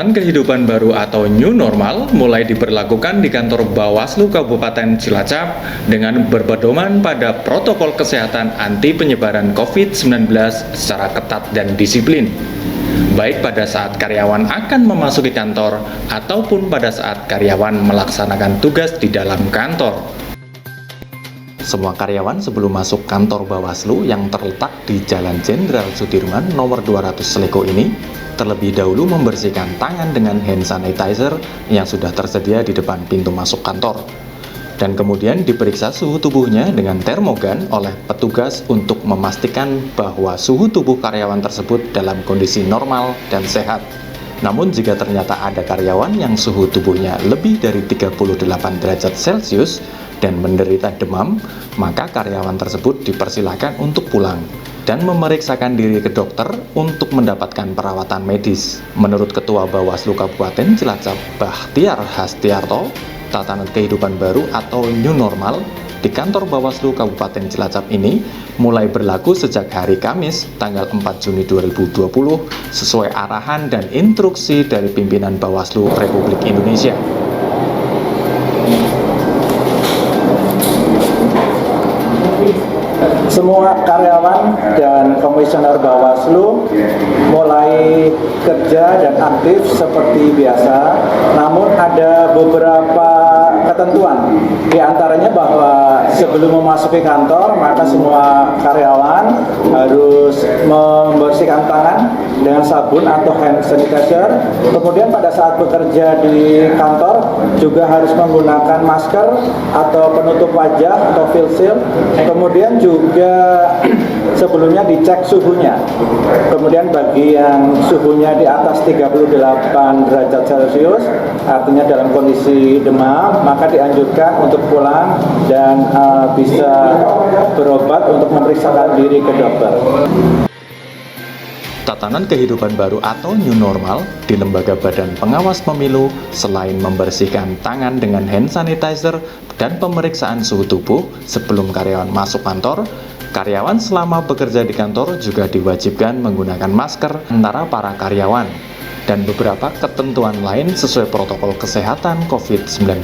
Tatanan kehidupan baru atau new normal mulai diberlakukan di kantor Bawaslu Kabupaten Cilacap dengan berpedoman pada protokol kesehatan anti penyebaran COVID-19 secara ketat dan disiplin, baik pada saat karyawan akan memasuki kantor ataupun pada saat karyawan melaksanakan tugas di dalam kantor. Semua karyawan sebelum masuk kantor Bawaslu yang terletak di Jalan Jenderal Sudirman nomor 200 Seleko ini terlebih dahulu membersihkan tangan dengan hand sanitizer yang sudah tersedia di depan pintu masuk kantor, dan kemudian diperiksa suhu tubuhnya dengan termogan oleh petugas untuk memastikan bahwa suhu tubuh karyawan tersebut dalam kondisi normal dan sehat. Namun jika ternyata ada karyawan yang suhu tubuhnya lebih dari 38 derajat Celcius dan menderita demam, maka karyawan tersebut dipersilakan untuk pulang dan memeriksakan diri ke dokter untuk mendapatkan perawatan medis. Menurut Ketua Bawaslu Kabupaten Cilacap, Bahtiar Hastiarto, tatanan kehidupan baru atau new normal di kantor Bawaslu Kabupaten Cilacap ini mulai berlaku sejak hari Kamis tanggal 4 Juni 2020 sesuai arahan dan instruksi dari pimpinan Bawaslu Republik Indonesia. Semua karyawan dan komisioner Bawaslu mulai kerja dan aktif seperti biasa, namun ada beberapa ketentuan, di antaranya bahwa sebelum memasuki kantor maka semua karyawan harus membersihkan tangan dengan sabun atau hand sanitizer. Kemudian pada saat bekerja di kantor juga harus menggunakan masker atau penutup wajah atau face shield. Kemudian juga sebelumnya dicek suhunya. Kemudian bagi yang suhunya di atas 38 derajat Celcius, artinya dalam kondisi demam, maka dianjurkan untuk pulang dan bisa berobat untuk memeriksakan diri ke dokter. Tatanan kehidupan baru atau new normal di Lembaga Badan Pengawas Pemilu selain membersihkan tangan dengan hand sanitizer dan pemeriksaan suhu tubuh sebelum karyawan masuk kantor, karyawan selama bekerja di kantor juga diwajibkan menggunakan masker antara para karyawan dan beberapa ketentuan lain sesuai protokol kesehatan COVID-19.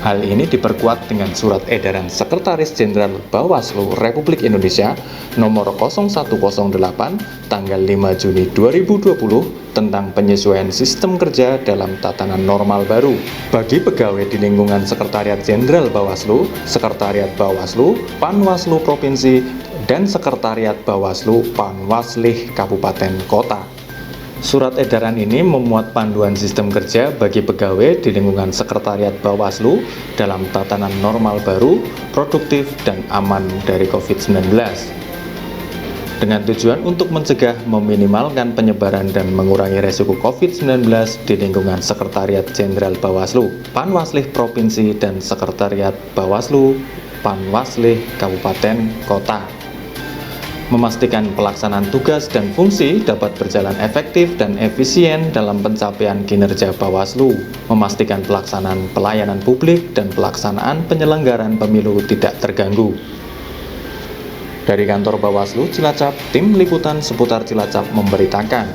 Hal ini diperkuat dengan Surat Edaran Sekretaris Jenderal Bawaslu Republik Indonesia nomor 0108 tanggal 5 Juni 2020 tentang penyesuaian sistem kerja dalam tatanan normal baru bagi pegawai di lingkungan Sekretariat Jenderal Bawaslu, Sekretariat Bawaslu, Panwaslu Provinsi, dan Sekretariat Bawaslu Panwaslih Kabupaten Kota. Surat edaran ini memuat panduan sistem kerja bagi pegawai di lingkungan Sekretariat Bawaslu dalam tatanan normal baru, produktif, dan aman dari COVID-19. Dengan tujuan untuk mencegah, meminimalkan penyebaran dan mengurangi resiko COVID-19 di lingkungan Sekretariat Jenderal Bawaslu, Panwaslih Provinsi, dan Sekretariat Bawaslu, Panwaslih Kabupaten Kota. Memastikan pelaksanaan tugas dan fungsi dapat berjalan efektif dan efisien dalam pencapaian kinerja Bawaslu, memastikan pelaksanaan pelayanan publik dan pelaksanaan penyelenggaraan pemilu tidak terganggu. Dari kantor Bawaslu Cilacap, tim liputan seputar Cilacap memberitakan.